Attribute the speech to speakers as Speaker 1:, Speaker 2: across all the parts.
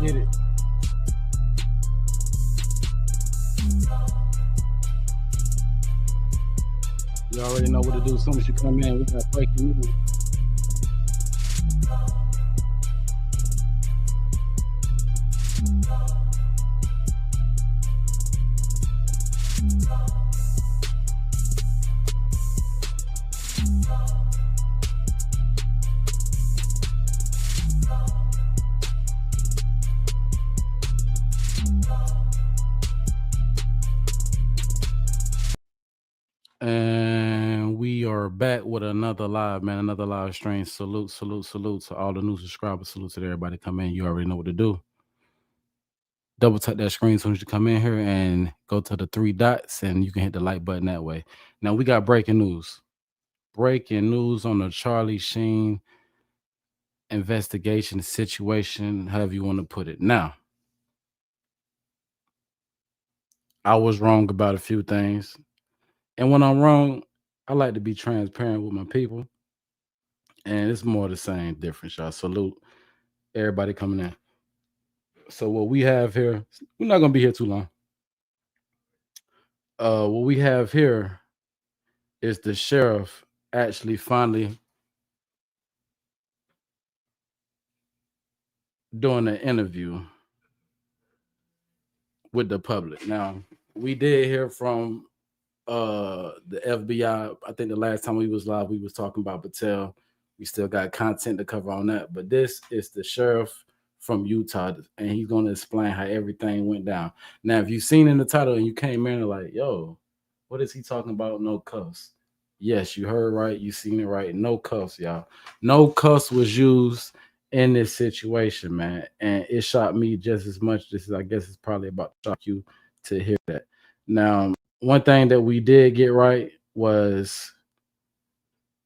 Speaker 1: Get it. You already know what to do. As soon as you come in, we got breaking news. And we are back with another live, man. Another live stream. Salute to all the new subscribers. Salute to everybody come in. You already know what to do. Double tap that screen as soon as you come in here and go to the three dots and you can hit the like button that way. Now we got breaking news. Breaking news on the Charlie Sheen investigation situation, however you want to put it. Now, I was wrong about a few things. And when I'm wrong, I like to be transparent with my people. And it's more the same difference, y'all. Salute everybody coming in. So what we have here, we're not gonna be here too long. What we have here is the sheriff actually finally doing an interview with the public. Now, we did hear from the FBI. I think the last time we was live, we was talking about Patel. We still got content to cover on that, but this is the sheriff from Utah, and he's going to explain how everything went down. Now, if you've seen in the title and you came in and like, yo, what is he talking about? No cuffs. Yes, you heard right. You seen it right. No cuffs, y'all. No cuffs was used in this situation, man. And it shocked me just as much. This is, I guess it's probably about to shock you to hear that. Now, one thing that we did get right was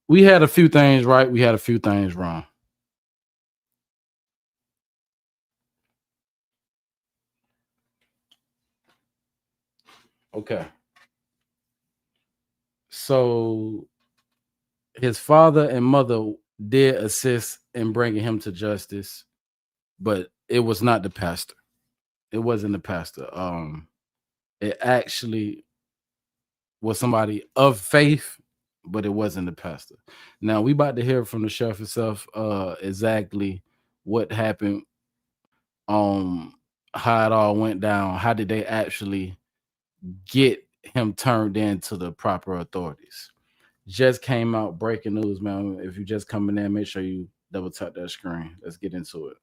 Speaker 1: we had a few things right. We had a few things wrong. Okay. So his father and mother did assist in bringing him to justice, but it was not the pastor. It wasn't the pastor. It actually was somebody of faith, but it wasn't the pastor. Now we about to hear from the sheriff himself exactly what happened, how it all went down. How did they actually get him turned into the proper authorities? Just came out breaking news, man. If you just coming in, make sure you double tap that screen. Let's get into it.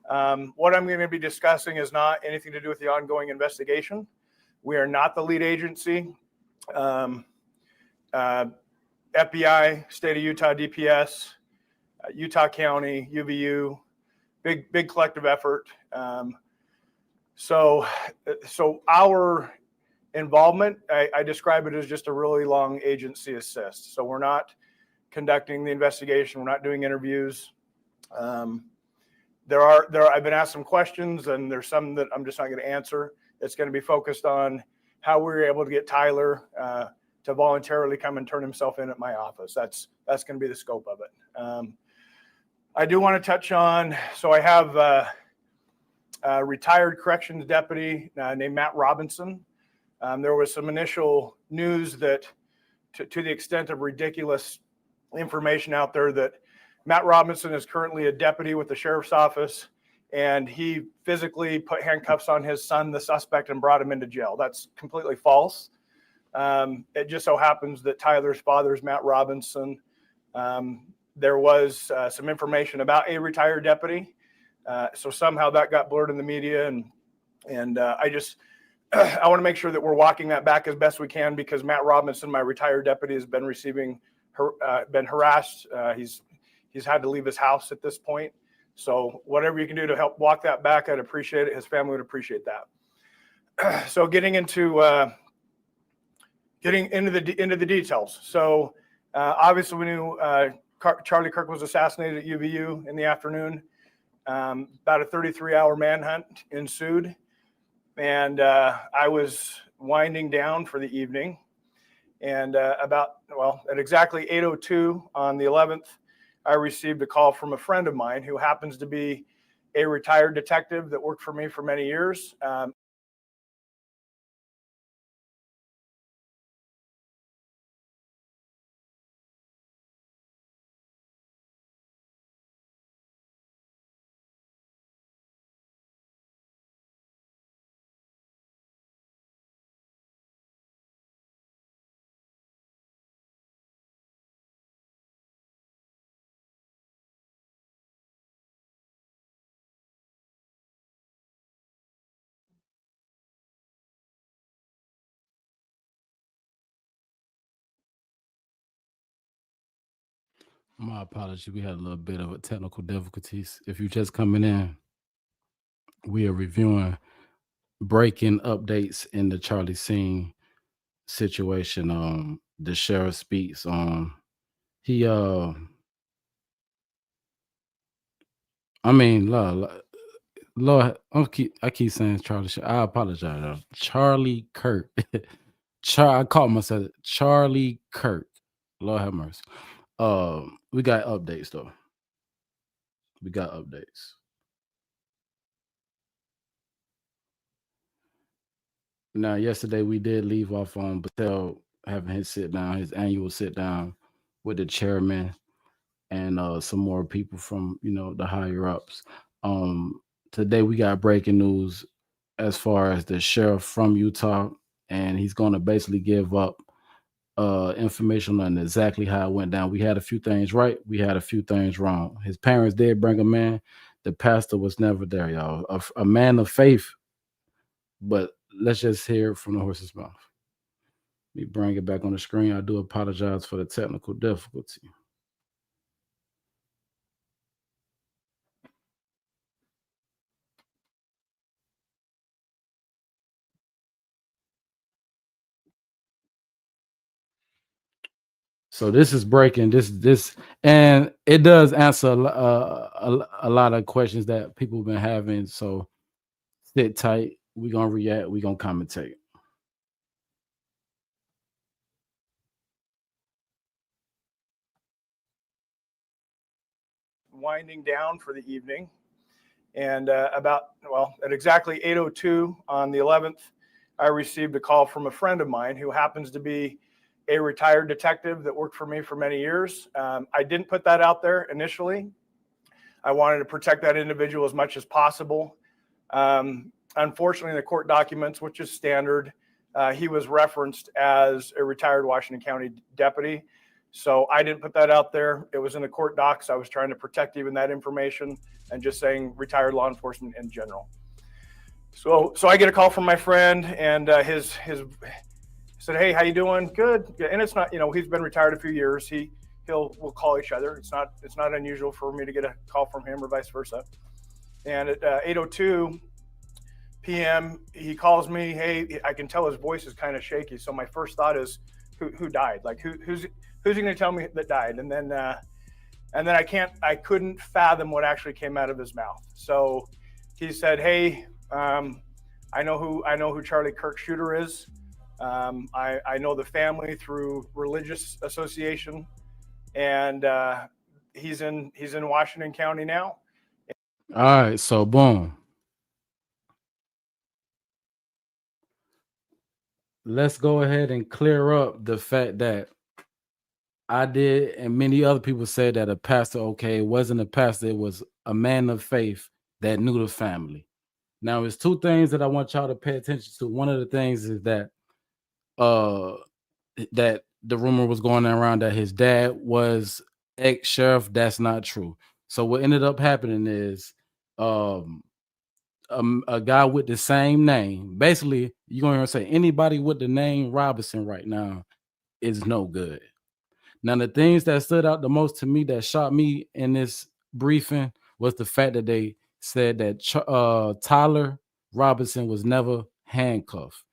Speaker 2: What I'm going to be discussing is not anything to do with the ongoing investigation. We are not the lead agency. FBI, State of Utah, DPS, Utah County, UVU, big collective effort. So our involvement, I describe it as just a really long agency assist. So we're not conducting the investigation. We're not doing interviews. I've been asked some questions, and there's some that I'm just not going to answer. It's going to be focused on how we were able to get Tyler to voluntarily come and turn himself in at my office. That's going to be the scope of it. I do want to touch on, so I have a retired corrections deputy named Matt Robinson. There was some initial news that, to the extent of ridiculous information out there, that Matt Robinson is currently a deputy with the sheriff's office, and he physically put handcuffs on his son, the suspect, and brought him into jail. That's completely false. It just so happens that Tyler's father is Matt Robinson. There was some information about a retired deputy. So somehow that got blurred in the media, and I want to make sure that we're walking that back as best we can, because Matt Robinson, my retired deputy, has been been harassed. He's had to leave his house at this point. So whatever you can do to help walk that back, I'd appreciate it. His family would appreciate that. So getting into the details. So obviously we knew Charlie Kirk was assassinated at UVU in the afternoon. About a 33-hour manhunt ensued, and I was winding down for the evening. And at exactly 8:02 on the 11th, I received a call from a friend of mine who happens to be a retired detective that worked for me for many years.
Speaker 1: My apology. We had a little bit of a technical difficulties. If you're just coming in, we are reviewing breaking updates in the Charlie Scene situation. The sheriff speaks. He I mean, Lord, I keep saying Charlie. I apologize. Charlie Kirk. I called myself Charlie Kirk. Lord have mercy. We got updates though. We got updates. Now, yesterday we did leave off on Battelle having his annual sit down with the chairman and some more people from the higher ups. Um, Today we got breaking news as far as the sheriff from Utah, and he's going to basically give up information on exactly how it went down. We had a few things right, we had a few things wrong. His parents did bring him in. The pastor was never there, y'all. A man of faith, but let's just hear it from the horse's mouth. Let me bring it back on the screen. I do apologize for the technical difficulty. So this is breaking this, and it does answer a lot of questions that people have been having. So sit tight. We're gonna react. We're gonna commentate.
Speaker 2: Winding down for the evening, and at exactly 8:02 on the 11th, I received a call from a friend of mine who happens to be a retired detective that worked for me for many years. I didn't put that out there initially. I wanted to protect that individual as much as possible. Unfortunately, in the court documents, which is standard, he was referenced as a retired Washington County deputy. So I didn't put that out there. It was in the court docs. I was trying to protect even that information and just saying retired law enforcement in general. So I get a call from my friend, and his said, "Hey, how you doing?" "Good." Yeah, and it's not, he's been retired a few years. We'll call each other. It's not unusual for me to get a call from him or vice versa. And at 8:02 p.m., he calls me. Hey, I can tell his voice is kind of shaky. So my first thought is, who died? Like who's he going to tell me that died? And then I couldn't fathom what actually came out of his mouth. So he said, "Hey, I know who Charlie Kirk shooter is. I know the family through religious association, and he's in Washington County now."
Speaker 1: All right, so boom. Let's go ahead and clear up the fact that I did, and many other people said that a pastor, it wasn't a pastor, it was a man of faith that knew the family. Now, there's two things that I want y'all to pay attention to. One of the things is that that the rumor was going around that his dad was ex-sheriff. That's not true. So what ended up happening is a guy with the same name. Basically, you're going to say anybody with the name Robinson right now is no good. Now, the things that stood out the most to me that shocked me in this briefing was the fact that they said that Tyler Robinson was never handcuffed,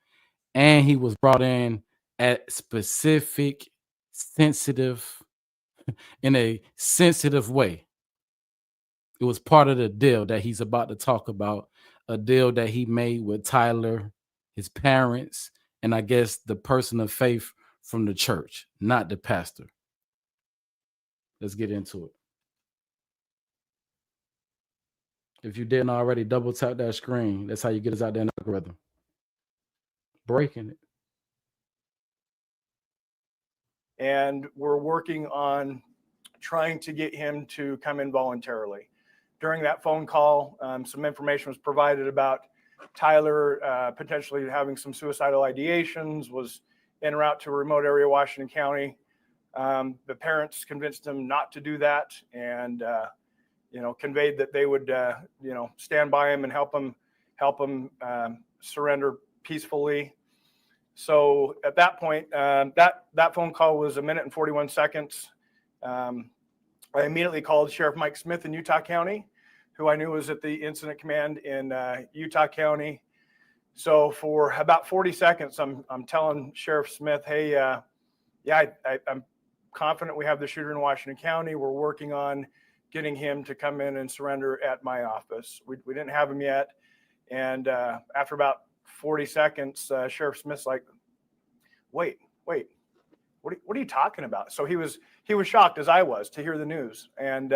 Speaker 1: and he was brought in at specific, sensitive, in a sensitive way. It was part of the deal that he's about to talk about, a deal that he made with Tyler, his parents, and I guess the person of faith from the church, not the pastor. Let's get into it. If you didn't already, double tap that screen. That's how you get us out there in the algorithm. Breaking it.
Speaker 2: And we're working on trying to get him to come in voluntarily. During that phone call, some information was provided about Tyler potentially having some suicidal ideations, was en route to a remote area of Washington County. The parents convinced him not to do that, and conveyed that they would stand by him and help him surrender peacefully. So at that point, that phone call was 1 minute and 41 seconds. I immediately called Sheriff Mike Smith in Utah County, who I knew was at the incident command in Utah County. So for about 40 seconds, I'm telling Sheriff Smith, "Hey, I'm confident we have the shooter in Washington County. We're working on getting him to come in and surrender at my office." We didn't have him yet. And after about 40 seconds, Sheriff Smith's like, wait, what are you talking about? So he was shocked, as I was, to hear the news. And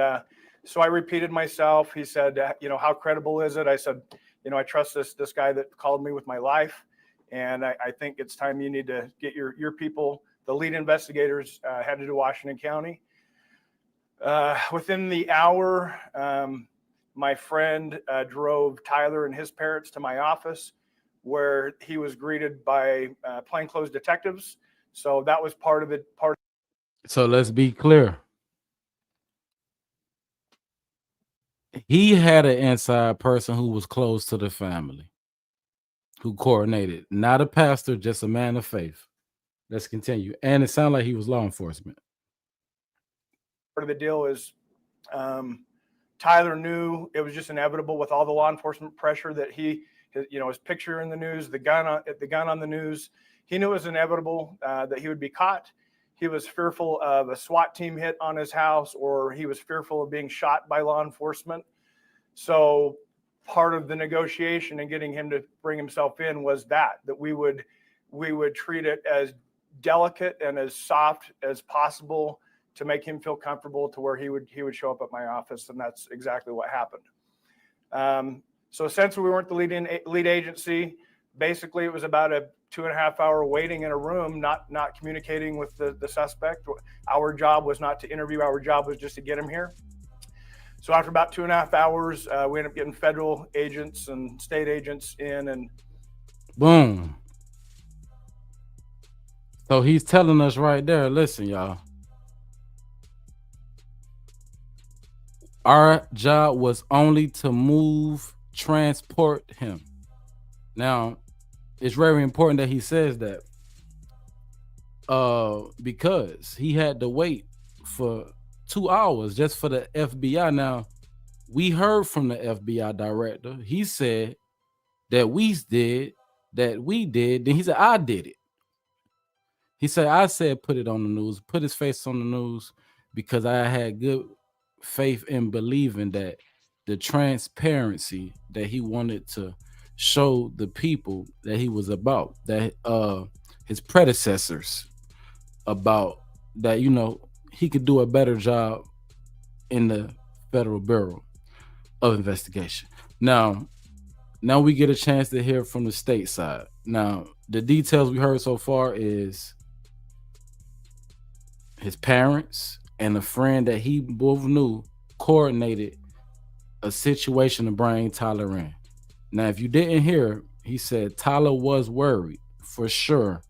Speaker 2: so I repeated myself. He said, "How credible is it?" I said, "I trust this guy that called me with my life. And I think it's time you need to get your people, the lead investigators, headed to Washington County." Within the hour, my friend drove Tyler and his parents to my office, where he was greeted by plainclothes detectives. So that was part of it.
Speaker 1: So let's be clear. He had an inside person who was close to the family, who coordinated. Not a pastor, just a man of faith. Let's continue. And it sounded like he was law enforcement.
Speaker 2: Part of the deal is Tyler knew it was just inevitable with all the law enforcement pressure that his picture in the news, the gun on the news. He knew it was inevitable that he would be caught. He was fearful of a SWAT team hit on his house, or he was fearful of being shot by law enforcement. So part of the negotiation and getting him to bring himself in was that we would treat it as delicate and as soft as possible to make him feel comfortable to where he would show up at my office. And that's exactly what happened. So since we weren't the lead agency, basically it was about a 2.5 hour waiting in a room, not communicating with the suspect. Our job was not to interview. Our job was just to get him here. So after about 2.5 hours, we ended up getting federal agents and state agents in, and
Speaker 1: boom. So he's telling us right there, listen, y'all, Our job was only to move, transport him. Now, it's very important that he says that because he had to wait for 2 hours just for the FBI. Now, we heard from the FBI director. He said that we did. Then he said, I did it. He said, I said, put it on the news, put his face on the news because I had good faith in believing that the transparency that he wanted to show the people that he was about, that his predecessors about, that, he could do a better job in the Federal Bureau of Investigation. Now we get a chance to hear from the state side. Now, the details we heard so far is his parents and a friend that he both knew coordinated a situation to bring Tyler in. Now, if you didn't hear, he said Tyler was worried for sure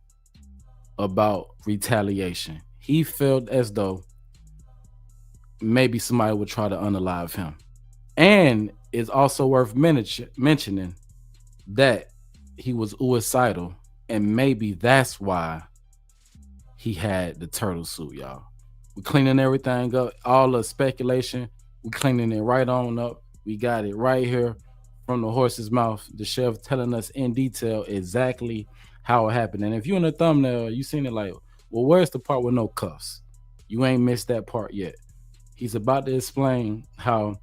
Speaker 1: about retaliation. He felt as though maybe somebody would try to unalive him. And it's also worth mentioning that he was suicidal, and maybe that's why he had the turtle suit, y'all. We're cleaning everything up, all the speculation, we're cleaning it right on up. We got it right here from the horse's mouth. The chef telling us in detail exactly how it happened. And if you in the thumbnail, you seen it like, well, where's the part with no cuffs? You ain't missed that part yet. He's about to explain how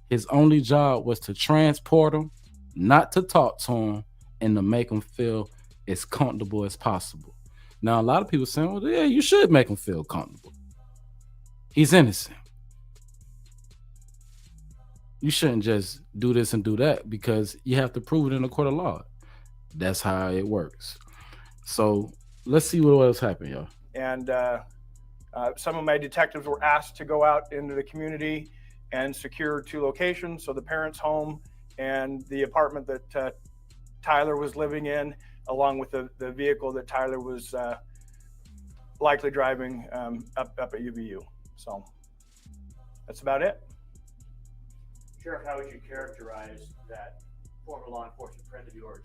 Speaker 1: his only job was to transport him, not to talk to him, and to make him feel as comfortable as possible. Now, a lot of people saying, well, yeah, you should make him feel comfortable. He's innocent. You shouldn't just do this and do that because you have to prove it in a court of law. That's how it works. So let's see what else happened, y'all.
Speaker 2: And some of my detectives were asked to go out into the community and secure 2 locations. So the parents' home and the apartment that Tyler was living in, along with the vehicle that Tyler was likely driving up at UVU. So that's about it.
Speaker 3: Sheriff, how would you characterize that former law enforcement friend of yours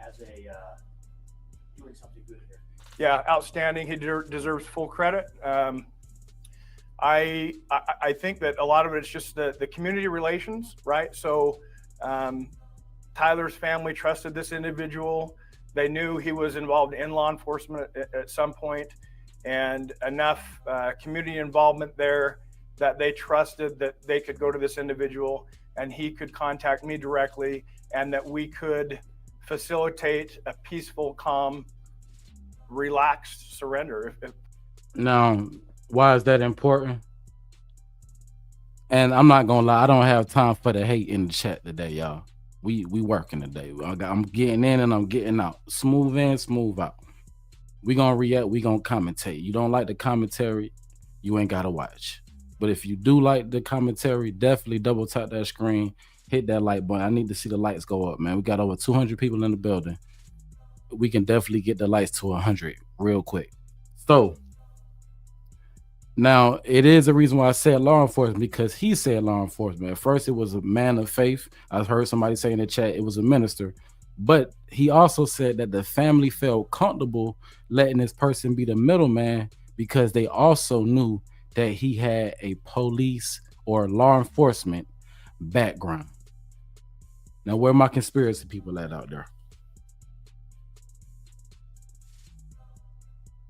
Speaker 3: as doing something good here?
Speaker 2: Yeah, outstanding. He deserves full credit. I think that a lot of it's just the community relations, right? So Tyler's family trusted this individual. They knew he was involved in law enforcement at some point, and enough community involvement there that they trusted that they could go to this individual and he could contact me directly, and that we could facilitate a peaceful, calm, relaxed surrender.
Speaker 1: Now, why is that important? And I'm not gonna lie, I don't have time for the hate in the chat today, y'all. We working today. I'm getting in and I'm getting out. Smooth in, smooth out. We gonna react, we gonna commentate. You don't like the commentary, you ain't gotta watch. But if you do like the commentary, definitely double tap that screen, hit that like button. I need to see the lights go up, man. We got over 200 people in the building. We can definitely get the lights to 100 real quick. So now it is a reason why I said law enforcement, because he said law enforcement. At first, it was a man of faith. I heard somebody say in the chat it was a minister, but he also said that the family felt comfortable letting this person be the middleman because they also knew that he had a police or law enforcement background. Now, where are my conspiracy people at out there?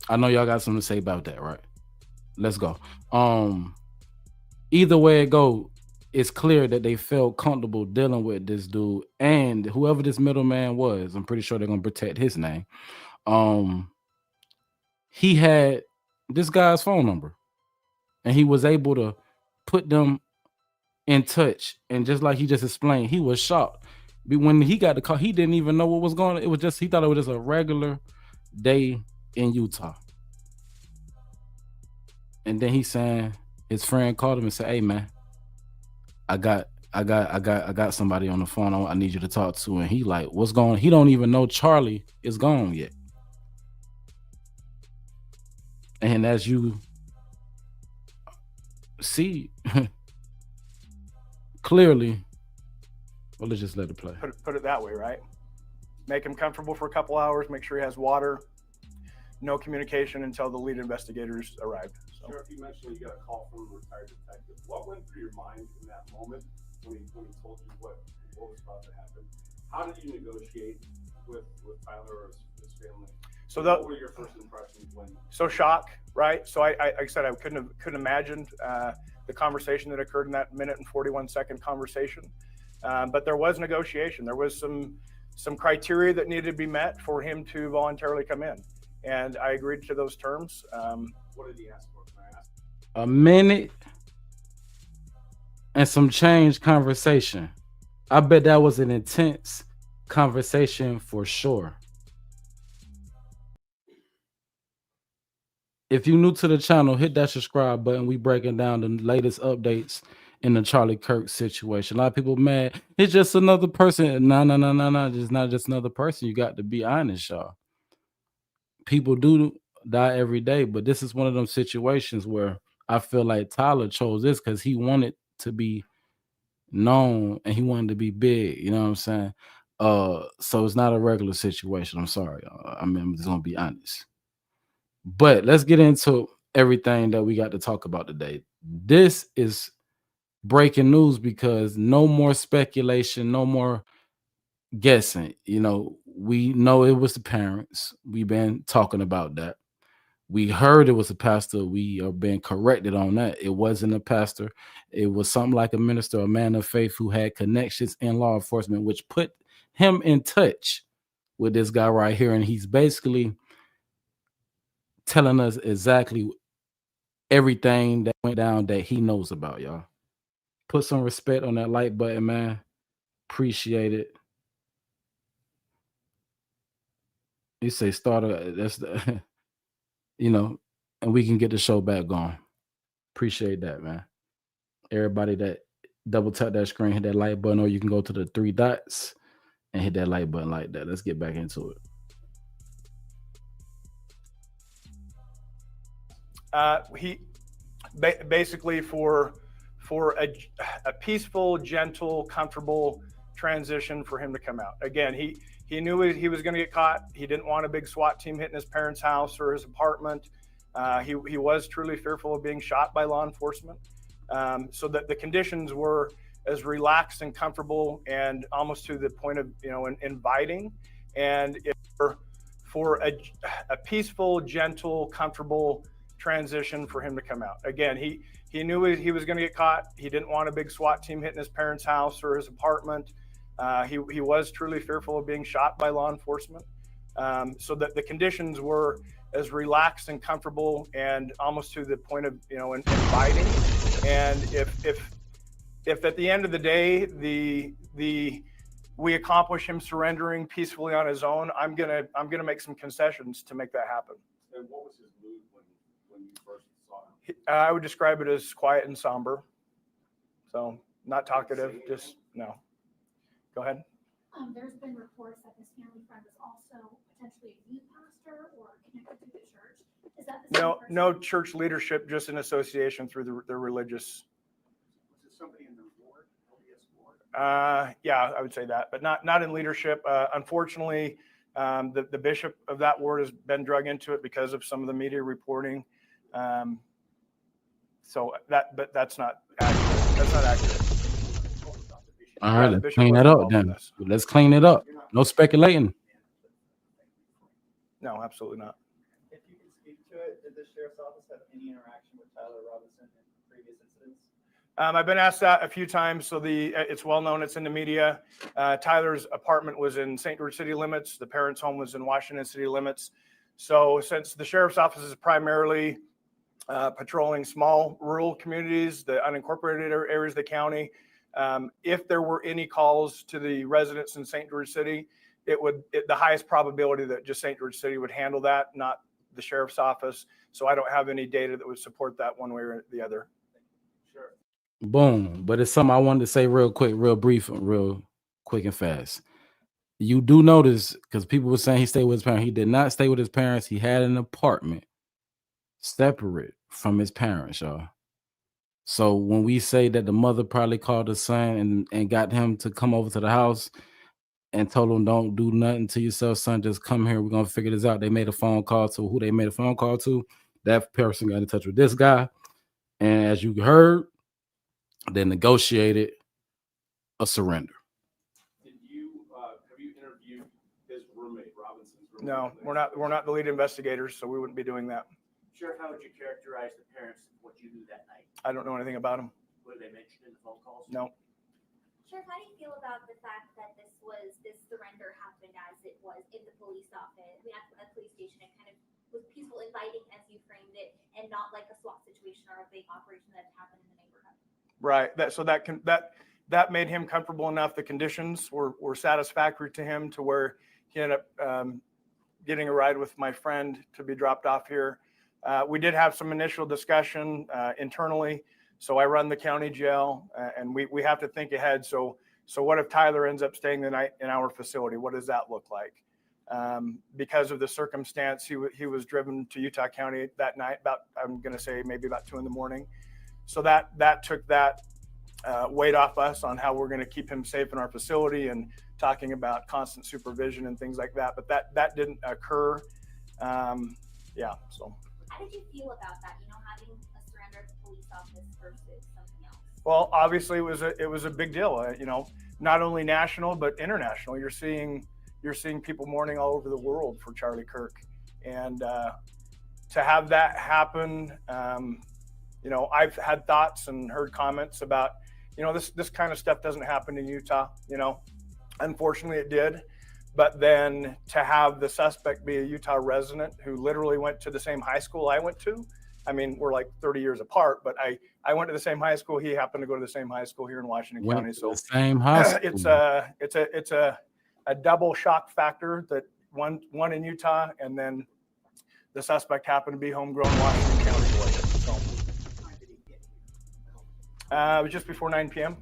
Speaker 1: I know y'all got something to say about that, right? Let's go. Either way it go, it's clear that they felt comfortable dealing with this dude, and whoever this middleman was, I'm pretty sure they're gonna protect his name. He had this guy's phone number, and he was able to put them in touch. And just like he just explained, he was shocked. When he got the call, he didn't even know what was going on. It was just, he thought it was just a regular day in Utah. And then he's saying his friend called him and said, "Hey man, I got somebody on the phone I need you to talk to." And he like, "What's going on?" He don't even know Charlie is gone yet. And as you see, clearly, well, let's just let it play.
Speaker 2: Put it that way, right? Make him comfortable for a couple hours, make sure he has water, no communication until the lead investigators arrived. So.
Speaker 4: Sheriff, you mentioned you got a call from a retired detective. What went through your mind in that moment when he told you what was about to happen? How did you negotiate with Tyler or his family?
Speaker 2: So
Speaker 4: what were your first impressions when?
Speaker 2: So shock, right? So I like I said, I couldn't imagine the conversation that occurred in that minute and 41-second conversation. But there was negotiation. There was some criteria that needed to be met for him to voluntarily come in, and I agreed to those terms.
Speaker 4: What did he ask for? Can I ask?
Speaker 1: A minute and some change conversation. I bet that was an intense conversation for sure. If you're new to the channel, hit that subscribe button. We breaking down the latest updates in the Charlie Kirk situation. A lot of people mad. It's just another person. No. It's not just another person. You got to be honest, y'all. People do die every day, but this is one of them situations where I feel like Tyler chose this because he wanted to be known and he wanted to be big. You know what I'm saying? So it's not a regular situation. I'm sorry. I mean, I'm just gonna be honest. But let's get into everything that we got to talk about today. This is breaking news because no more speculation, no more guessing. You know, we know it was the parents. We've been talking about that. We heard it was a pastor. We are being corrected on that. It wasn't a pastor. It was something like a minister, a man of faith who had connections in law enforcement, which put him in touch with this guy right here. And he's basically telling us exactly everything that went down that he knows about, y'all. Put some respect on that like button, man. Appreciate it. You say starter, that's the you know, and we can get the show back going. Appreciate that, man. Everybody that double tap that screen, hit that like button, or you can go to the 3 dots and hit that like button like that. Let's get back into it.
Speaker 2: He basically for a peaceful, gentle, comfortable transition for him to come out. Again, he knew he was going to get caught. He didn't want a big SWAT team hitting his parents' house or his apartment. He was truly fearful of being shot by law enforcement. So that the conditions were as relaxed and comfortable and almost to the point of, inviting. And for a peaceful, gentle, comfortable transition for him to come out. Again, he knew he was going to get caught. He didn't want a big SWAT team hitting his parents' house or his apartment. He was truly fearful of being shot by law enforcement. So that the conditions were as relaxed and comfortable and almost to the point of, inviting. And if at the end of the day, we accomplish him surrendering peacefully on his own, I'm gonna make some concessions to make that happen.
Speaker 4: And what was his mood when you first saw him?
Speaker 2: I would describe it as quiet and somber. So not talkative, just no. Go ahead.
Speaker 5: There's been reports that this family friend was also potentially a youth pastor or connected to the church. Is that the same person?
Speaker 2: No church leadership, just an association through the religious.
Speaker 3: Was it somebody in the board, LDS board?
Speaker 2: Yeah, I would say that, but not in leadership. Unfortunately, the bishop of that ward has been drug into it because of some of the media reporting. But that's not accurate. That's not accurate.
Speaker 1: All right, let's clean that up then. Let's clean it up. No speculating.
Speaker 2: No, absolutely not.
Speaker 6: If you can speak to it, did the sheriff's office have any interaction with Tyler Robinson in previous incidents?
Speaker 2: I've been asked that a few times. So it's well known. It's in the media. Tyler's apartment was in St. George city limits. The parents' home was in Washington city limits. So since the sheriff's office is primarily patrolling small rural communities, the unincorporated areas of the county, if there were any calls to the residents in St. George City, the highest probability that just St. George City would handle that, not the sheriff's office. So I don't have any data that would support that one way or the other.
Speaker 3: Sure.
Speaker 1: Boom. But it's something I wanted to say real quick, real brief, real quick and fast. You do notice, because people were saying he stayed with his parents. He did not stay with his parents. He had an apartment separate from his parents, y'all. So when we say that the mother probably called the son and got him to come over to the house and told him, don't do nothing to yourself, son, just come here. We're going to figure this out. They made a phone call to who they made a phone call to. That person got in touch with this guy. And as you heard, they negotiated a surrender.
Speaker 4: Did you have you interviewed his roommate, Robinson's roommate?
Speaker 2: No, we're not the lead investigators, so we wouldn't be doing that.
Speaker 3: Sheriff, how would you characterize the parents of what you knew that night?
Speaker 2: I don't know anything about them.
Speaker 3: What did they mention in the phone calls?
Speaker 2: No.
Speaker 7: Sheriff, how do you feel about the fact that this surrender happened as it was in the police office, at the police station? It kind of was peaceful, inviting, as you framed it, and not like a SWAT situation or a big operation that happened in the neighborhood.
Speaker 2: Right. That made him comfortable enough. The conditions were satisfactory to him to where he ended up getting a ride with my friend to be dropped off here. We did have some initial discussion internally. So I run the county jail, and we have to think ahead. So what if Tyler ends up staying the night in our facility? What does that look like? Because of the circumstance, he was driven to Utah County that night, I'm going to say maybe about 2 a.m. So that took that weight off us on how we're going to keep him safe in our facility and talking about constant supervision and things like that. But that didn't occur. Yeah. So.
Speaker 7: How did you feel about that? Having a surrender at the police office versus something else?
Speaker 2: Well, obviously it was a big deal. Not only national but international. You're seeing people mourning all over the world for Charlie Kirk, and to have that happen, I've had thoughts and heard comments about, this kind of stuff doesn't happen in Utah. Unfortunately, it did. But then to have the suspect be a Utah resident who literally went to the same high school I went to. I mean, we're like 30 years apart, but I went to the same high school. He happened to go to the same high school here in Washington County. So
Speaker 1: the same high school.
Speaker 2: It's a double shock factor that one in Utah, and then the suspect happened to be homegrown Washington County boy. So it was just before 9 p.m.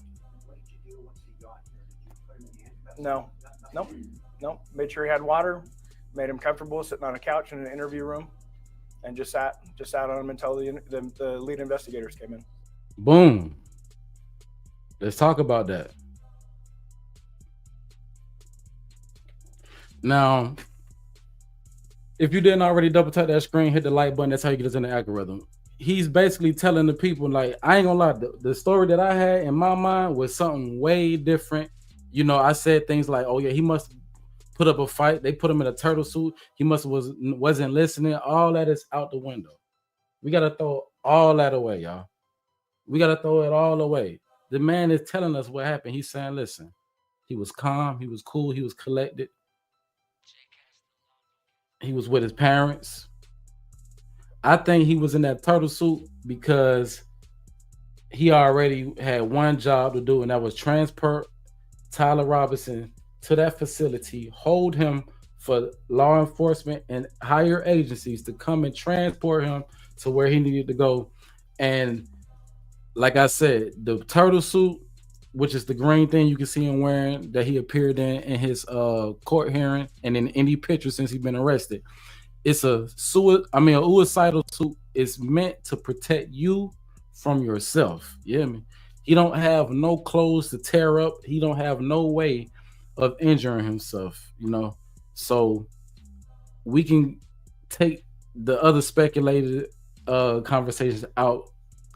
Speaker 3: What did you do once he got here? Did you put him in handcuffs?
Speaker 2: No. Made sure he had water, made him comfortable sitting on a couch in an interview room, and just sat on him until the lead investigators came in.
Speaker 1: Boom. Let's talk about that. Now, if you didn't already double tap that screen, hit the like button. That's how you get us in the algorithm. He's basically telling the people, like, I ain't gonna lie, the story that I had in my mind was something way different. I said things like, oh yeah, he must put up a fight. They put him in a turtle suit. He wasn't listening. All that is out the window. We gotta throw all that away, y'all. We gotta throw it all away. The man is telling us what happened. He's saying, listen, he was calm, he was cool, he was collected. He was with his parents. I think he was in that turtle suit because he already had one job to do, and that was transport Tyler Robinson to that facility, hold him for law enforcement and higher agencies to come and transport him to where he needed to go. And like I said, the turtle suit, which is the green thing you can see him wearing that he appeared in his court hearing and in any picture since he's been arrested, it's a suicidal suit. It's meant to protect you from yourself. You hear me? He don't have no clothes to tear up. He don't have no way of injuring himself, So we can take the other speculated conversations out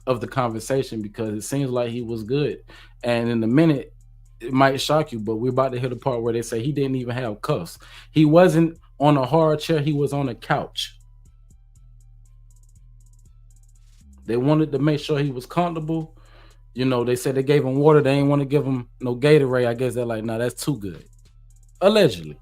Speaker 1: of the conversation because it seems like he was good. And in a minute, it might shock you, but we're about to hit the part where they say he didn't even have cuffs. He wasn't on a hard chair. He was on a couch. They wanted to make sure he was comfortable. They said they gave him water. They didn't want to give him no Gatorade. I guess they're like, no, that's too good. Allegedly.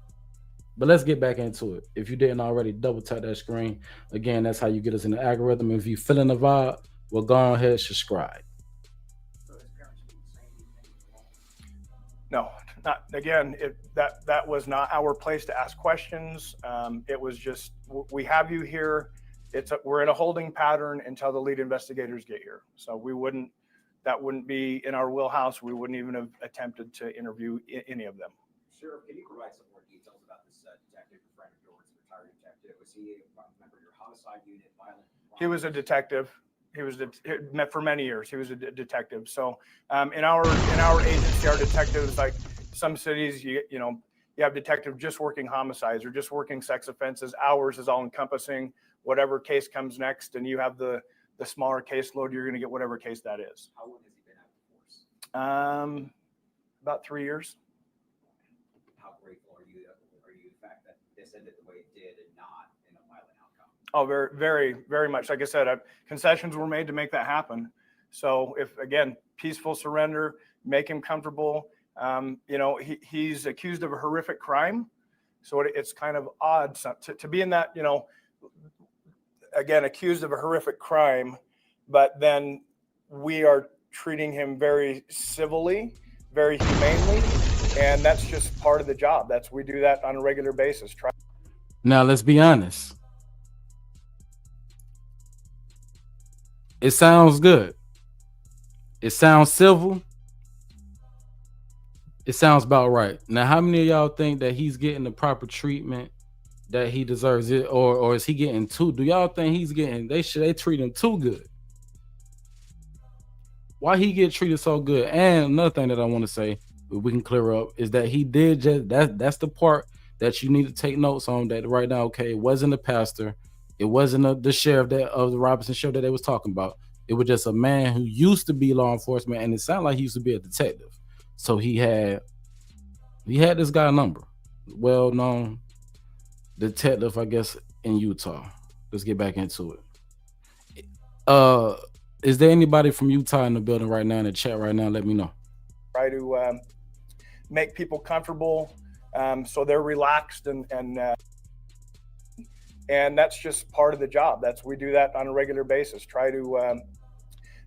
Speaker 1: But let's get back into it. If you didn't already, double tap that screen. Again, that's how you get us in the algorithm. If you feeling the vibe, well, go ahead, subscribe.
Speaker 3: So his parents didn't say anything.
Speaker 2: No, not again. That was not our place to ask questions. It was just, we have you here. We're in a holding pattern until the lead investigators get here. So that wouldn't be in our wheelhouse. We wouldn't even have attempted to interview any of them.
Speaker 8: Sheriff, can you provide some more details about this detective, a friend of yours, retired detective? Was he a member of your homicide unit, violent?
Speaker 2: He was a detective. for many years. He was a detective. So in our agency, our detectives, like some cities, you have detectives just working homicides or just working sex offenses. Ours is all encompassing whatever case comes next, and you have the smaller caseload. You're going to get whatever case that is.
Speaker 8: How long has he been out of the force?
Speaker 2: About 3 years.
Speaker 8: How grateful are you the fact that this ended the way it did and not in a violent outcome?
Speaker 2: Oh, very, very, very much. Like I said, concessions were made to make that happen. So if, again, peaceful surrender, make him comfortable. He's accused of a horrific crime. So it's kind of odd to be in that, again, accused of a horrific crime, but then we are treating him very civilly, very humanely. And that's just part of the job. We do that on a regular basis.
Speaker 1: Now, let's be honest. It sounds good. It sounds civil. It sounds about right. Now, how many of y'all think that he's getting the proper treatment that he deserves it, or is he getting too? Do y'all think he's getting? They treat him too good. Why he get treated so good? And another thing that I want to say, we can clear up, is that he did just that's the part that you need to take notes on. That right now, okay, it wasn't the pastor, it wasn't the sheriff of the Robinson show that they was talking about. It was just a man who used to be law enforcement, and it sounded like he used to be a detective. So he had this guy number, well-known detective, I guess, in Utah. Let's get back into it. Is there anybody from Utah in the building right now, in the chat right now? Let me know.
Speaker 2: Try to make people comfortable, so they're relaxed, and that's just part of the job. We do that on a regular basis. Try to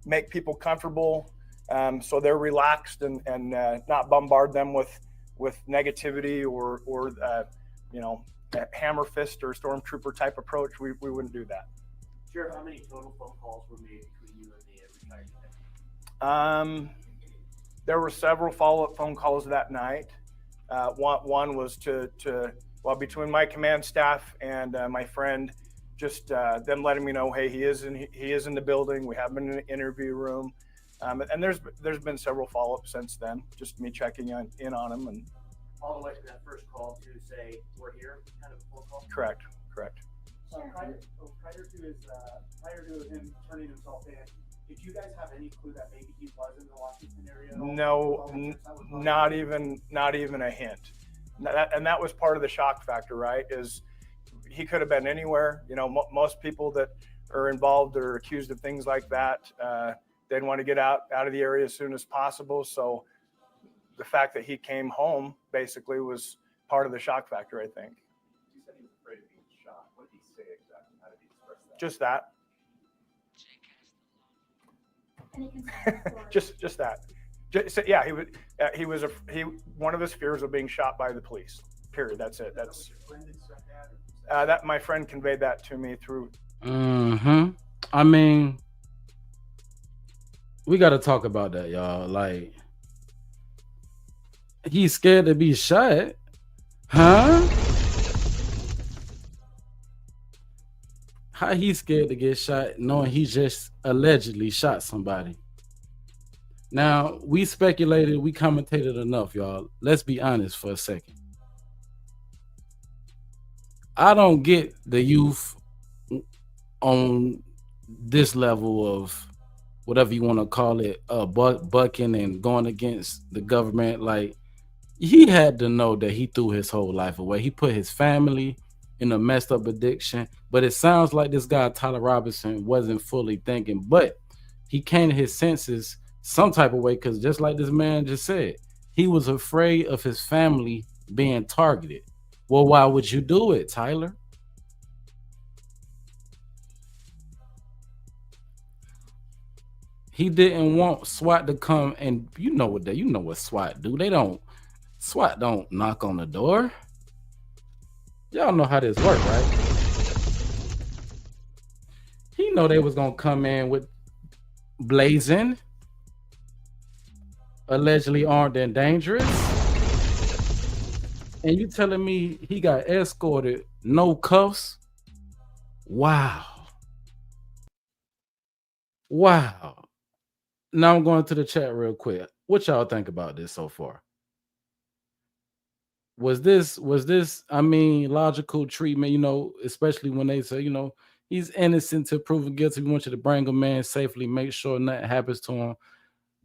Speaker 2: make people comfortable, so they're relaxed, and not bombard them with negativity or a hammer fist or stormtrooper type approach. We wouldn't do that.
Speaker 3: Sheriff, how many total phone calls were made between you and the retired detective?
Speaker 2: There were several follow-up phone calls that night. One was between my command staff and my friend, just them letting me know, hey, he is in the building. We have him in an interview room, and there's been several follow-ups since then. Just me checking in on him, and
Speaker 3: all the way to that first call to say we're here, kind of a phone call.
Speaker 2: Correct.
Speaker 6: Prior to him turning himself in, did you guys have any clue that maybe he was in the Washington area?
Speaker 2: No, not even a hint. And that was part of the shock factor, right? Is he could have been anywhere. Most people that are involved or accused of things like that, they'd want to get out of the area as soon as possible. So the fact that he came home basically was part of the shock factor, I think.
Speaker 6: You said he was afraid of being shot. What did he say exactly? How did he express that?
Speaker 2: Just that.
Speaker 5: Any concerns for-
Speaker 2: Just that. One of his fears of being shot by the police. Period. That's it.
Speaker 6: Was your friend that said that?
Speaker 2: That my friend conveyed that to me through.
Speaker 1: I mean, we got to talk about that, y'all. Like, he's scared to be shot, huh? How he's scared to get shot, knowing he just allegedly shot somebody? Now, we speculated, we commentated enough, y'all. Let's be honest for a second. I don't get the youth on this level of whatever you want to call it, bucking and going against the government. Like, he had to know that he threw his whole life away. He put his family in a messed up addiction. But it sounds like this guy, Tyler Robinson, wasn't fully thinking, but he came to his senses some type of way, because just like this man just said, he was afraid of his family being targeted. Well, why would you do it, Tyler? He didn't want SWAT to come, and you know what SWAT do. SWAT don't knock on the door. Y'all know how this work, right? He know they was gonna come in with blazing, allegedly armed and dangerous. And you telling me he got escorted, no cuffs? Wow. Wow. Now I'm going to the chat real quick. What y'all think about this so far? Was this I mean logical treatment, especially when they say, he's innocent till proven guilty. We want you to bring a man safely, make sure nothing happens to him.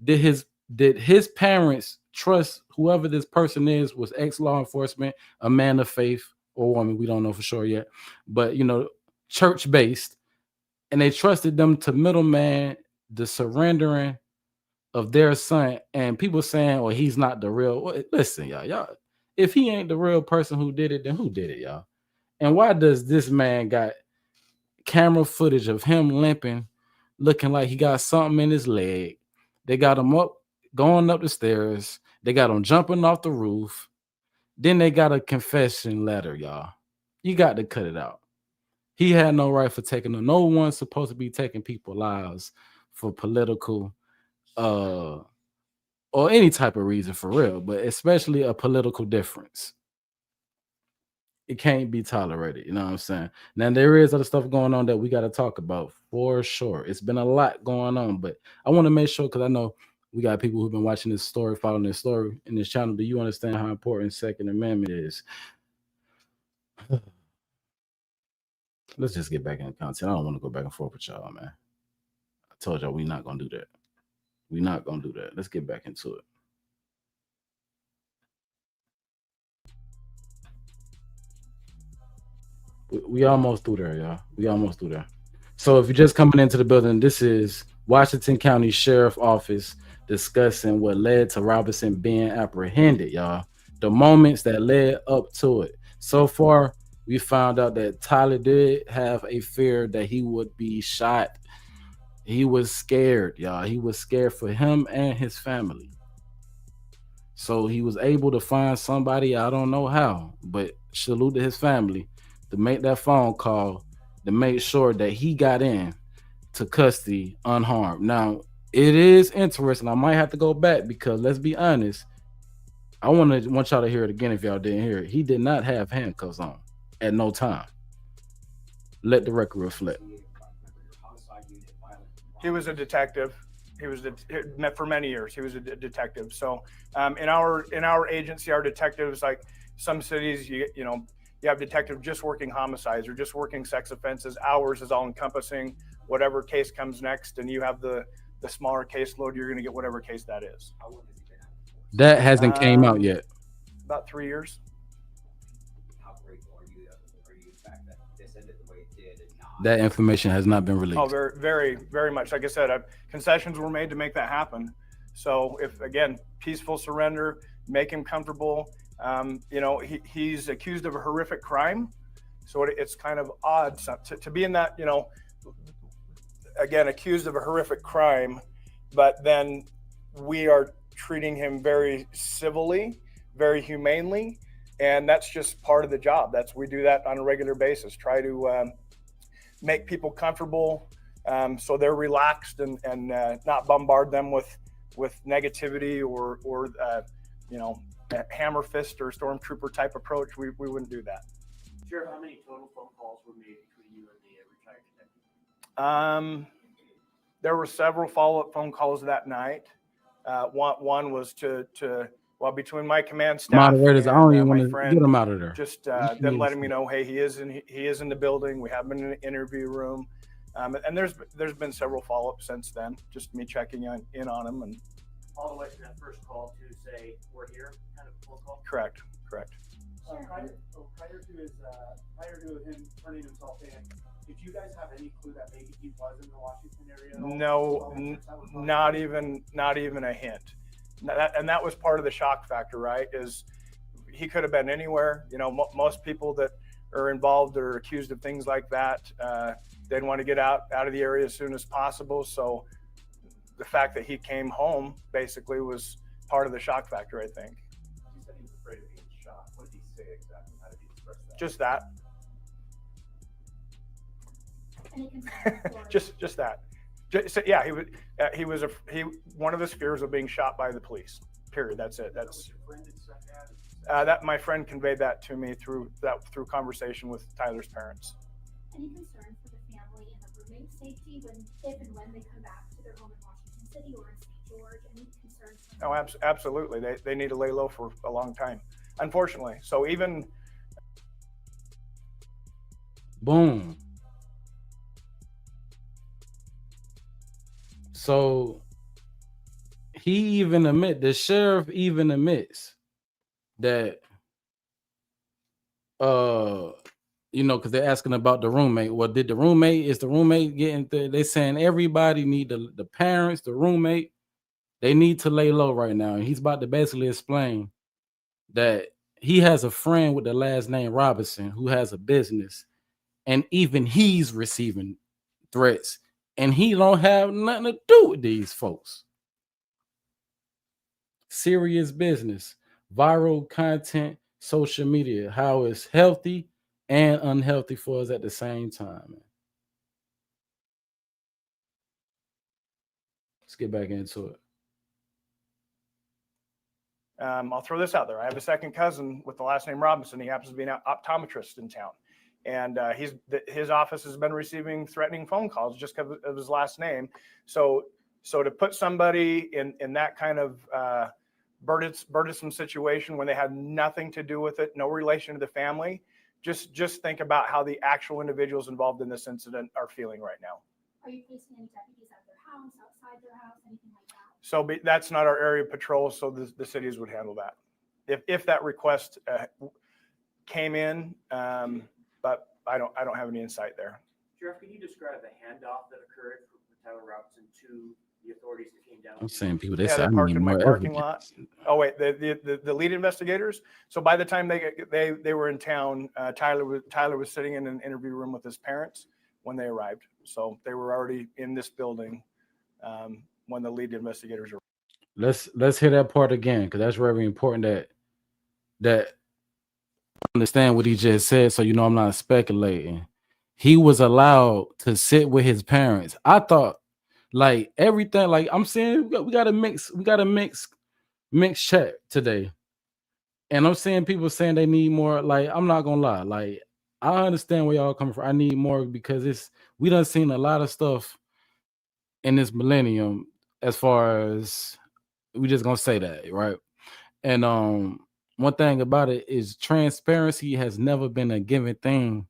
Speaker 1: Did his parents trust whoever this person is, was ex law enforcement, a man of faith or woman? We don't know for sure yet, but church based, and they trusted them to middleman the surrendering of their son, and people saying, "Well, he's not the real." Well, listen, y'all. If he ain't the real person who did it, then who did it, y'all? And why does this man got camera footage of him limping, looking like he got something in his leg? They got him up, going up the stairs. They got him jumping off the roof. Then they got a confession letter, y'all. You got to cut it out. He had no right for taking them. No one's supposed to be taking people's lives for political uh or any type of reason, for real, but especially a political difference. It can't be tolerated. You know what I'm saying? Now there is other stuff going on that we got to talk about for sure. It's been a lot going on, but I want to make sure, because I know we got people who've been watching this story, following this story in this channel. Do you understand how important Second Amendment is? Let's just get back in the content. I don't want to go back and forth with y'all, man. I told y'all we're not gonna do that. We're not gonna do that. Let's get back into it. We almost through there, y'all. We almost through there. So if you're just coming into the building, this is Washington County Sheriff Office discussing what led to Robinson being apprehended, y'all. The moments that led up to it. So far, we found out that Tyler did have a fear that he would be shot. He was scared, y'all. He was scared for him and his family. So he was able to find somebody, I don't know how, but salute to his family, to make that phone call to make sure that he got in to custody unharmed. Now, it is interesting. I might have to go back because let's be honest. I want y'all to hear it again if y'all didn't hear it. He did not have handcuffs on at no time. Let the record reflect.
Speaker 2: He was a detective. For many years. He was a detective. So in our agency, our detectives, like some cities, you have detectives just working homicides or just working sex offenses. Ours is all encompassing whatever case comes next, and you have the smaller caseload. You're going to get whatever case that is.
Speaker 8: How long has he been out?
Speaker 1: That hasn't came out yet.
Speaker 2: About 3 years.
Speaker 8: How grateful are you the fact that this ended the way it did and not?
Speaker 1: That information has not been released.
Speaker 2: Oh, very, very, very much. Like I said, concessions were made to make that happen. So if, again, peaceful surrender, make him comfortable. He's accused of a horrific crime. So it's kind of odd to be in that, again, accused of a horrific crime, but then we are treating him very civilly, very humanely. And that's just part of the job. We do that on a regular basis, try to make people comfortable so they're relaxed and not bombard them with negativity or hammer fist or stormtrooper type approach. We wouldn't do that.
Speaker 3: Sheriff, how many total phone calls were made between you and the retired detective?
Speaker 2: There were several follow-up phone calls that night. One was between my command staff
Speaker 1: Moderators,
Speaker 2: and
Speaker 1: I don't even
Speaker 2: my
Speaker 1: want to
Speaker 2: friend,
Speaker 1: get them out of there.
Speaker 2: just them letting me know, hey, he is in the building. We have him in an interview room, and there's been several follow-ups since then. Just me checking in on him, and
Speaker 3: all the way from that first call to say we're here, kind of phone call.
Speaker 2: Correct.
Speaker 6: Prior to him turning himself in, did you guys have any clue that maybe he was in the Washington area?
Speaker 2: No, not even a hint. That was part of the shock factor, right? Is he could have been anywhere. Most people that are involved or accused of things like that, they'd want to get out of the area as soon as possible. So the fact that he came home basically was part of the shock factor, I think.
Speaker 4: You said he was afraid of being shot. What did he say exactly? How did he express that?
Speaker 2: Just that.
Speaker 5: Any concern for-
Speaker 2: just that. So, yeah, one of his fears of being shot by the police. Period. That's it. That's that my friend conveyed that to me through conversation with Tyler's parents.
Speaker 5: Any concern for the family and the roommate's safety if and when they come back to their home in Washington City or in St. George? Any concerns?
Speaker 2: Oh, absolutely. They need to lay low for a long time, unfortunately. So even
Speaker 1: Boom. So the sheriff even admits that because they're asking about the roommate. Well, is the roommate getting they saying everybody need the parents, the roommate, they need to lay low right now. And he's about to basically explain that he has a friend with the last name Robinson who has a business, and even he's receiving threats, and he don't have nothing to do with these folks. Serious business, viral content, social media, how it's healthy and unhealthy for us at the same time. Man. Let's get back into it.
Speaker 2: I'll throw this out there. I have a second cousin with the last name Robinson. He happens to be an optometrist in town. And his office has been receiving threatening phone calls just because of his last name. So to put somebody in that kind of burdensome situation when they had nothing to do with it, no relation to the family, just think about how the actual individuals involved in this incident are feeling right now.
Speaker 5: Are you placing any deputies at their house, outside their house, anything like that?
Speaker 2: So that's not our area of patrol, so the cities would handle that. If that request came in, but I don't have any insight there.
Speaker 3: Sheriff, can you describe the handoff that occurred from Tyler Robinson to the authorities that came down?
Speaker 1: I'm saying people, they
Speaker 2: Yeah,
Speaker 1: say
Speaker 2: they parked in my parking lot. Oh wait, the lead investigators. So by the time they were in town, Tyler was sitting in an interview room with his parents when they arrived. So they were already in this building when the lead investigators were.
Speaker 1: Let's hear that part again, because that's very important that understand what he just said, so I'm not speculating. He was allowed to sit with his parents. I thought like everything, like I'm saying, we got a mix chat today. And I'm seeing people saying they need more. Like, I'm not gonna lie, like I understand where y'all coming from. I need more because we done seen a lot of stuff in this millennium, as far as we just gonna say that, right? And one thing about it is transparency has never been a given thing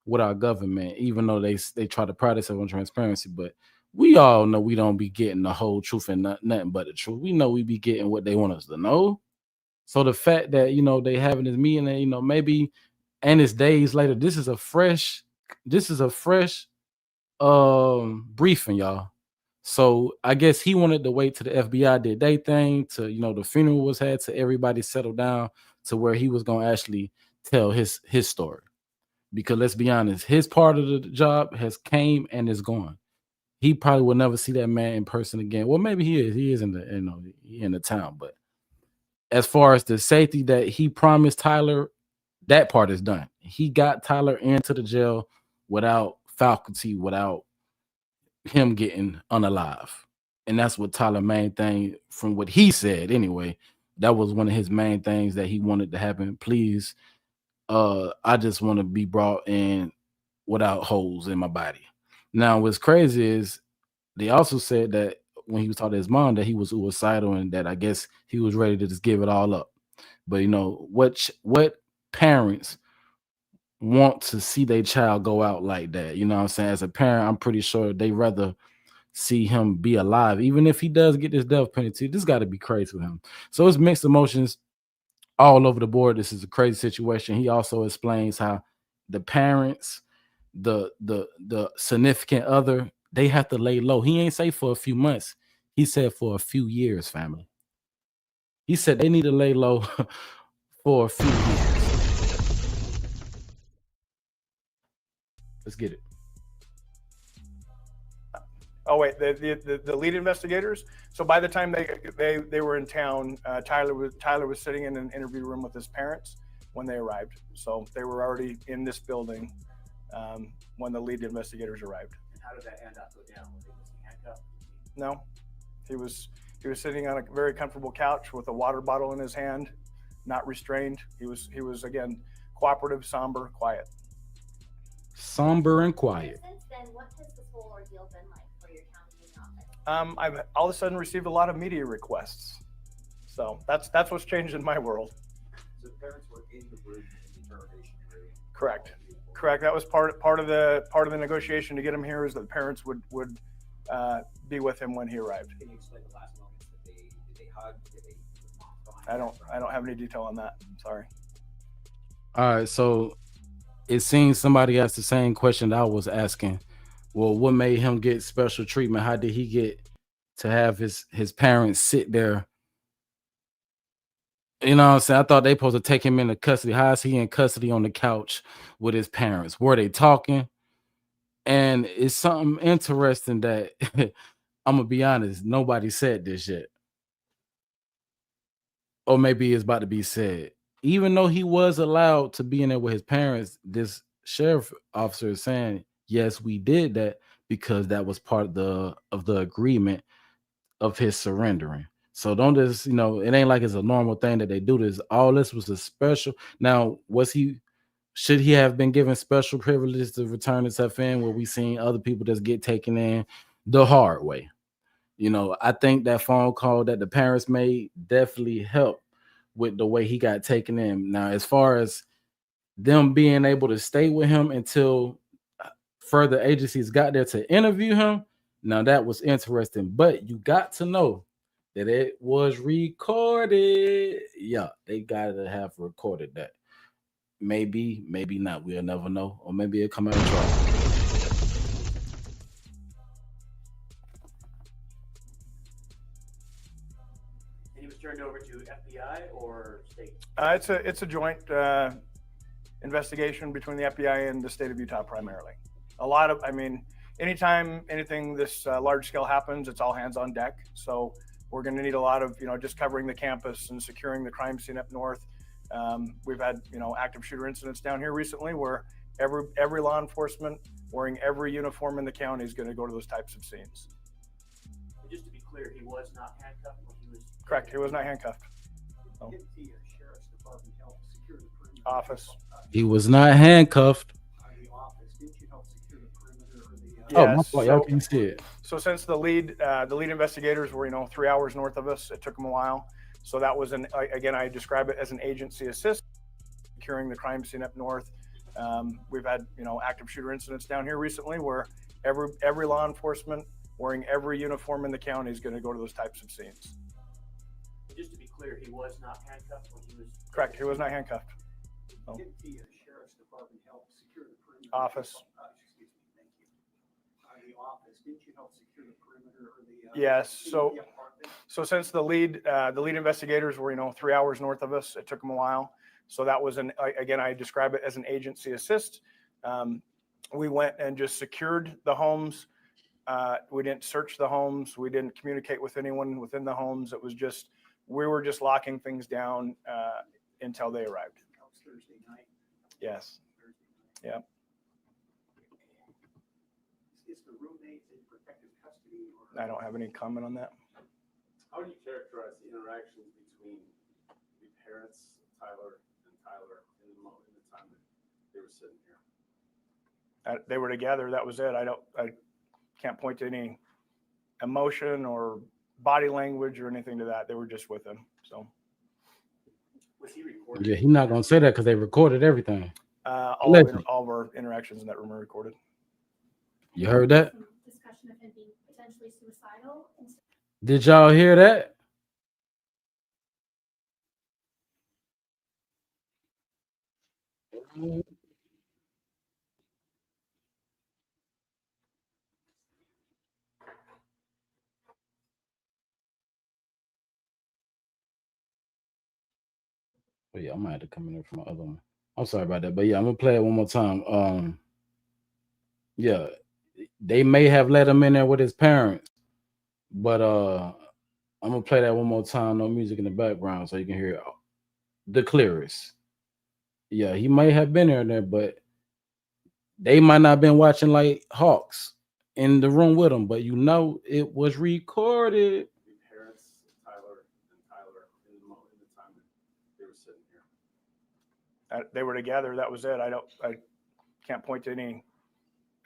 Speaker 1: with our government, even though they try to pride themselves on transparency. But we all know we don't be getting the whole truth and nothing but the truth. We know we be getting what they want us to know. So the fact that they having this meeting, and maybe, and it's days later, this is a fresh briefing, y'all. So I guess he wanted to wait till the FBI did their thing, to the funeral was had, to everybody settle down, to where he was gonna actually tell his story. Because let's be honest, his part of the job has came and is gone. He probably will never see that man in person again. Well, maybe he is in the town, but as far as the safety that he promised Tyler, that part is done. He got Tyler into the jail without faculty, without him getting unalive. And that's what Tyler main thing, from what he said anyway, that was one of his main things that he wanted to happen. Please, I just want to be brought in without holes in my body. Now what's crazy is they also said that when he was talking to his mom, that he was suicidal, and that I guess he was ready to just give it all up. But what parents want to see their child go out like that? You know what I'm saying? As a parent, I'm pretty sure they rather see him be alive, even if he does get this death penalty. This got to be crazy for him. So it's mixed emotions all over the board. This is a crazy situation. He also explains how the parents, the significant other, they have to lay low. He ain't say for a few months. He said for a few years, family. He said they need to lay low for a few years. Let's get it.
Speaker 2: Oh wait, the lead investigators. So by the time they were in town, Tyler was sitting in an interview room with his parents when they arrived. So they were already in this building when the lead investigators arrived.
Speaker 3: And how did that handoff go down? Was he handcuffed?
Speaker 2: No, he was sitting on a very comfortable couch with a water bottle in his hand, not restrained. He was again cooperative, somber, quiet.
Speaker 1: Somber and quiet.
Speaker 7: Since then, what has this whole ordeal been like for your county union office?
Speaker 2: I've all of a sudden received a lot of media requests. So that's what's changed in my world.
Speaker 8: So the parents were in the room in the interrogation area.
Speaker 2: Correct. Correct. That was part of the negotiation to get him here, is that the parents would be with him when he arrived.
Speaker 8: Can you explain the last moments? Did they hug? Did they?
Speaker 2: I don't have any detail on that. I'm sorry.
Speaker 1: All right, so it seems somebody asked the same question that I was asking. Well, what made him get special treatment? How did he get to have his parents sit there? You know what I'm saying? I thought they supposed to take him into custody. How is he in custody on the couch with his parents? Were they talking? And it's something interesting that I'm gonna be honest, nobody said this yet. Or maybe it's about to be said. Even though he was allowed to be in there with his parents, this sheriff officer is saying, yes, we did that because that was part of the agreement of his surrendering. So don't just, it ain't like it's a normal thing that they do this. All this was a special. Now, should he have been given special privileges to return himself in, where we seen other people just get taken in the hard way? I think that phone call that the parents made definitely helped with the way he got taken in. Now, as far as them being able to stay with him until further agencies got there to interview him, now that was interesting. But you got to know that it was recorded. Yeah, they got to have recorded that. Maybe, maybe not. We'll never know. Or maybe it'll come out of trial.
Speaker 3: Turned over to FBI or state?
Speaker 2: It's a joint investigation between the FBI and the state of Utah primarily. Anytime anything this large scale happens, it's all hands on deck. So we're going to need a lot of, just covering the campus and securing the crime scene up north. We've had, active shooter incidents down here recently where every law enforcement wearing every uniform in the county is going to go to those types of scenes.
Speaker 3: Just to be clear, he was not handcuffed when he was.
Speaker 2: Correct. He was not handcuffed. No.
Speaker 6: Did the sheriff's department help secure the perimeter?
Speaker 2: Office.
Speaker 1: He was not handcuffed.
Speaker 6: The office. Did you help secure the perimeter or the?
Speaker 1: Oh, my fault. Y'all can see it.
Speaker 2: So since the lead investigators were 3 hours north of us, it took them a while. So that was again, I describe it as an agency assist, securing the crime scene up north. We've had active shooter incidents down here recently where every law enforcement wearing every uniform in the county is going to go to those types of scenes.
Speaker 3: Just to be clear, he was not handcuffed when he was.
Speaker 2: Correct. He was not handcuffed. No.
Speaker 6: Did the sheriff's department help secure the perimeter?
Speaker 2: Office.
Speaker 6: Excuse me. Thank you. The office. Did you help secure the perimeter or the?
Speaker 2: Yes. So since the lead investigators were 3 hours north of us, it took them a while. So that was again, I describe it as an agency assist. We went and just secured the homes. We didn't search the homes. We didn't communicate with anyone within the homes. It was just, we were just locking things down until they arrived.
Speaker 6: That was Thursday night.
Speaker 2: Yes. Yeah.
Speaker 6: Is the roommate in protective custody? Or?
Speaker 2: I don't have any comment on that.
Speaker 4: How do you characterize the interactions between the parents, Tyler and Tyler, in the time that they were sitting here?
Speaker 2: They were together. That was it. I can't point to any emotion or body language or anything to that. They were just with him. So.
Speaker 3: Was he recorded?
Speaker 1: Yeah, he's not gonna say that because they recorded everything.
Speaker 2: All of our interactions in that room are recorded.
Speaker 1: You heard that?
Speaker 5: Discussion of him being potentially suicidal.
Speaker 1: Did y'all hear that? But yeah, I might have to come in there from my other one. I'm sorry about that. But yeah, I'm gonna play it one more time. Yeah, they may have let him in there with his parents, but I'm gonna play that one more time, no music in the background, so you can hear it the clearest. Yeah, he may have been there, but they might not have been watching like hawks in the room with him, but it was recorded.
Speaker 4: The parents, Tyler and Tyler, in the time that they were sitting here.
Speaker 2: They were together. That was it. I can't point to any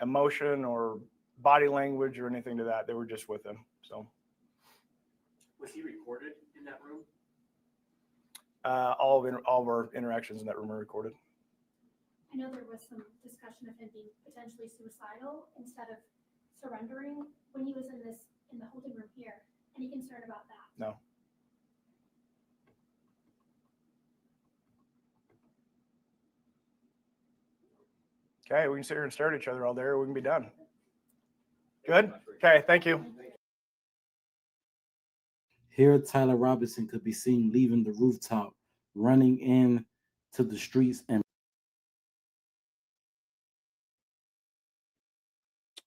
Speaker 2: emotion or body language or anything to that. They were just with him. So
Speaker 3: Was he recorded in that room?
Speaker 2: all of our interactions in that room are recorded.
Speaker 5: I know there was some discussion of him being potentially suicidal instead of surrendering when he was in the holding room here. Any concern about that?
Speaker 2: No. Okay, we can sit here and stare at each other all day, or we can be done. Good? Okay, thank you.
Speaker 1: Here, Tyler Robinson could be seen leaving the rooftop, running in to the streets and.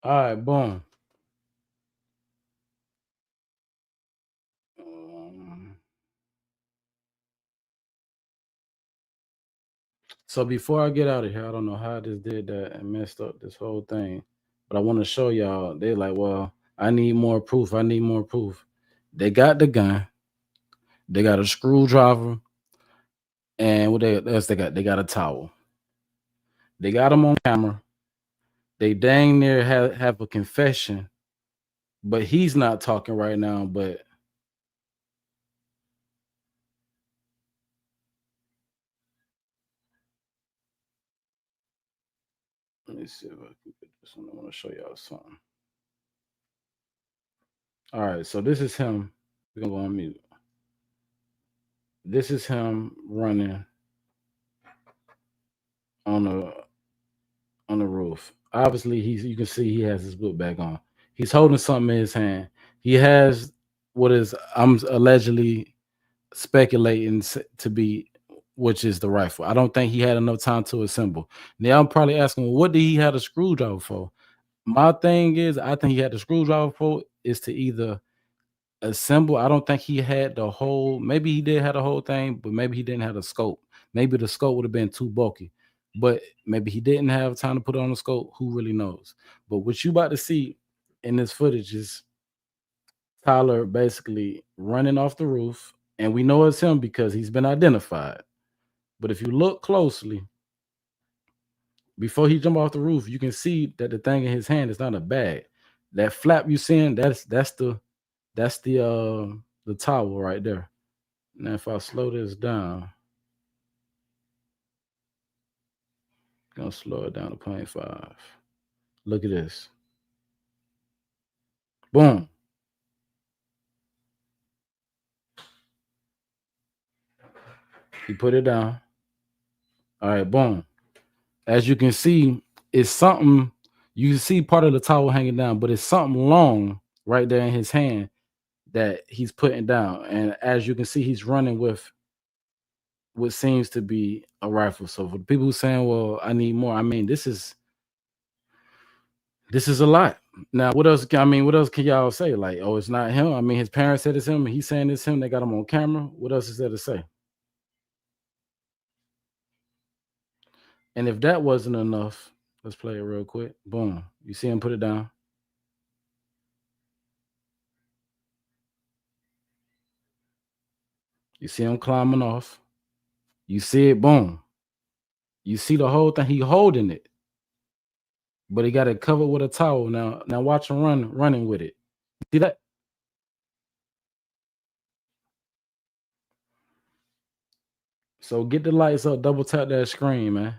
Speaker 1: All right, boom. So before I get out of here, I don't know how I just did that and messed up this whole thing, but I want to show y'all. They're like, well, I need more proof. I need more proof. They got the gun. They got a screwdriver. And what else they got? They got a towel. They got him on camera. They dang near have a confession, but he's not talking right now. But let me see if I can get this one. I want to show y'all something. All right, so this is him. We're gonna go on mute. This is him running on the roof. Obviously, you can see he has his book bag on. He's holding something in his hand. He has what is I'm allegedly speculating to be, which is the rifle. I don't think he had enough time to assemble. Now I'm probably asking, well, what did he have a screwdriver for? My thing is, I think he had the screwdriver for is to either assemble. I don't think he had the whole. Maybe he did have the whole thing, but maybe he didn't have the scope. Maybe the scope would have been too bulky. But maybe he didn't have time to put on the scope. Who really knows? But what you about to see in this footage is Tyler basically running off the roof, and we know it's him because he's been identified. But if you look closely, before he jump off the roof, you can see that the thing in his hand is not a bag. That flap you seeing, that's the towel right there. Now if I slow this down, gonna slow it down to 0.5. Look at this. Boom. He put it down. All right, boom. As you can see, it's something. You can see part of the towel hanging down, but it's something long right there in his hand that he's putting down. And as you can see, he's running with what seems to be a rifle. So for the people who saying, well, I need more, I mean, this is a lot. Now, what else? What else can y'all say? Like, oh, it's not him. I mean, his parents said it's him. He's saying it's him. They got him on camera. What else is there to say? And if that wasn't enough, let's play it real quick. Boom. You see him put it down. You see him climbing off. You see it, boom. You see the whole thing. He holding it, but he got it covered with a towel. Now watch him running with it. See that? So get the lights up. Double tap that screen, man.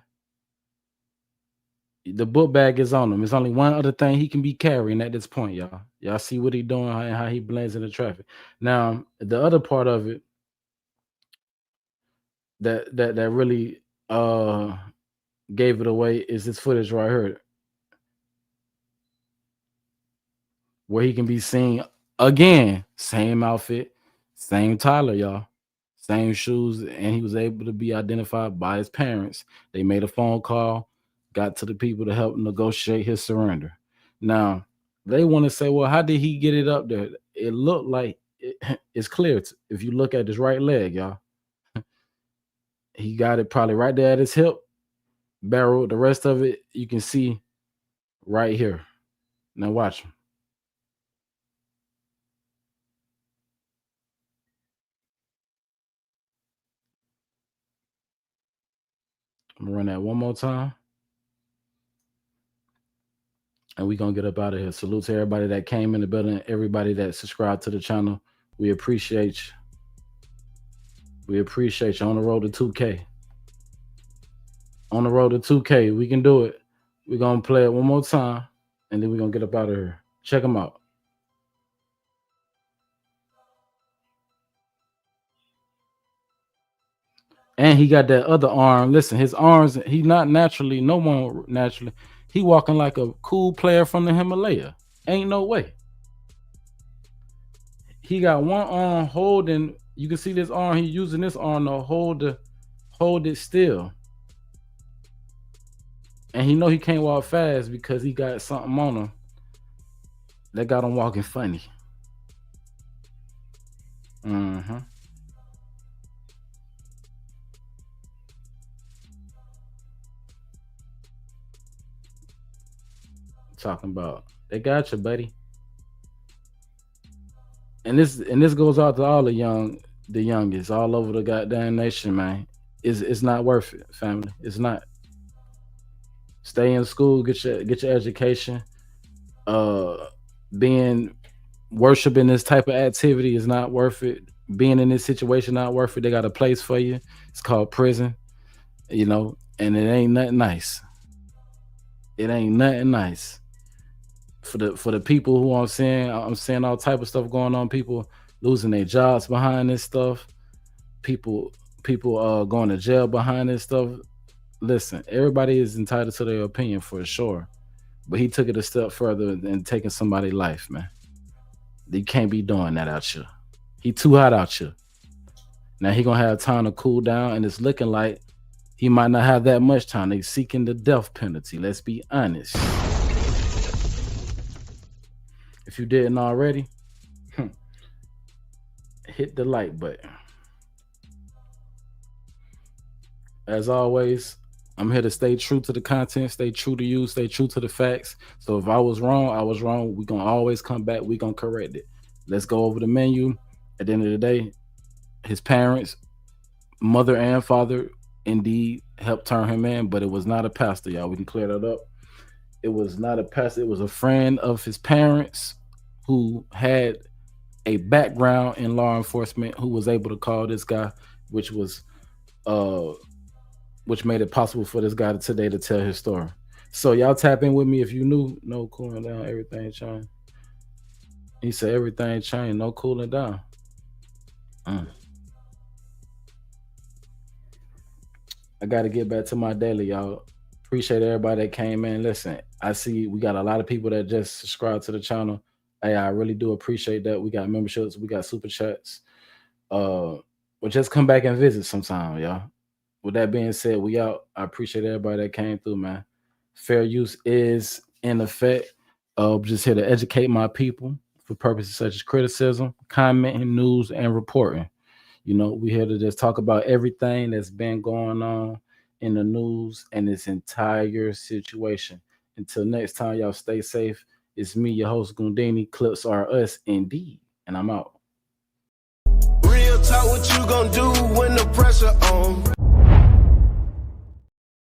Speaker 1: The book bag is on him. It's only one other thing he can be carrying at this point, y'all. Y'all see what he doing and how he blends in the traffic. Now, the other part of it that really gave it away is this footage right here, where he can be seen again, same outfit, same Tyler, y'all, same shoes, and he was able to be identified by his parents. They made a phone call, got to the people to help negotiate his surrender. Now, they want to say, well, how did he get it up there? It looked like it's clear. If you look at his right leg, y'all, he got it probably right there at his hip, barrel. The rest of it, you can see right here. Now watch him. I'm gonna run that one more time. And we're going to get up out of here. Salute to everybody that came in the building, everybody that subscribed to the channel. We appreciate you. We appreciate you. On the road to 2K. On the road to 2K. We can do it. We're going to play it one more time, and then we're going to get up out of here. Check them out. And he got that other arm. Listen, his arms, he not naturally, no one naturally. He walking like a cool player from the Himalaya. Ain't no way. He got one arm holding. You can see this arm. He using this arm to hold it still. And he know he can't walk fast because he got something on him that got him walking funny. Mm-hmm. Talking about they got you, buddy. And this goes out to all the youngest all over the goddamn nation, man. It's not worth it, family. It's not. Stay in school, get your education. Being worshiping this type of activity is not worth it. Being in this situation not worth it. They got a place for you. It's called prison, you know, and it ain't nothing nice. It ain't nothing nice. For the people who I'm seeing all type of stuff going on. People losing their jobs behind this stuff. People going to jail behind this stuff. Listen, everybody is entitled to their opinion for sure, but he took it a step further than taking somebody's life, man. You can't be doing that out here. He too hot out here. Now he gonna have time to cool down, and it's looking like he might not have that much time. They seeking the death penalty. Let's be honest. If you didn't already, hit the like button. As always, I'm here to stay true to the content, stay true to you, stay true to the facts. So if I was wrong, I was wrong. We're going to always come back. We're going to correct it. Let's go over the menu. At the end of the day, his parents, mother and father, indeed helped turn him in, but it was not a pastor, y'all. We can clear that up. It was not a pastor. It was a friend of his parents who had a background in law enforcement who was able to call this guy, which made it possible for this guy today to tell his story. So y'all tap in with me if you knew. No cooling down, everything changed. He said everything changed, no cooling down. I got to get back to my daily, y'all. Appreciate everybody that came in. Listen, I see we got a lot of people that just subscribed to the channel. Hey, I really do appreciate that. We got memberships, we got super chats. Well, just come back and visit sometime, y'all. With that being said, we out. I appreciate everybody that came through, man. Fair use is in effect. Just here to educate my people for purposes such as criticism, commenting, news, and reporting. You know, we here to just talk about everything that's been going on in the news and this entire situation. Until next time, y'all stay safe. It's me, your host, Gundini. Clips are us indeed. And I'm out.
Speaker 9: Real talk, what you gonna do when the pressure on?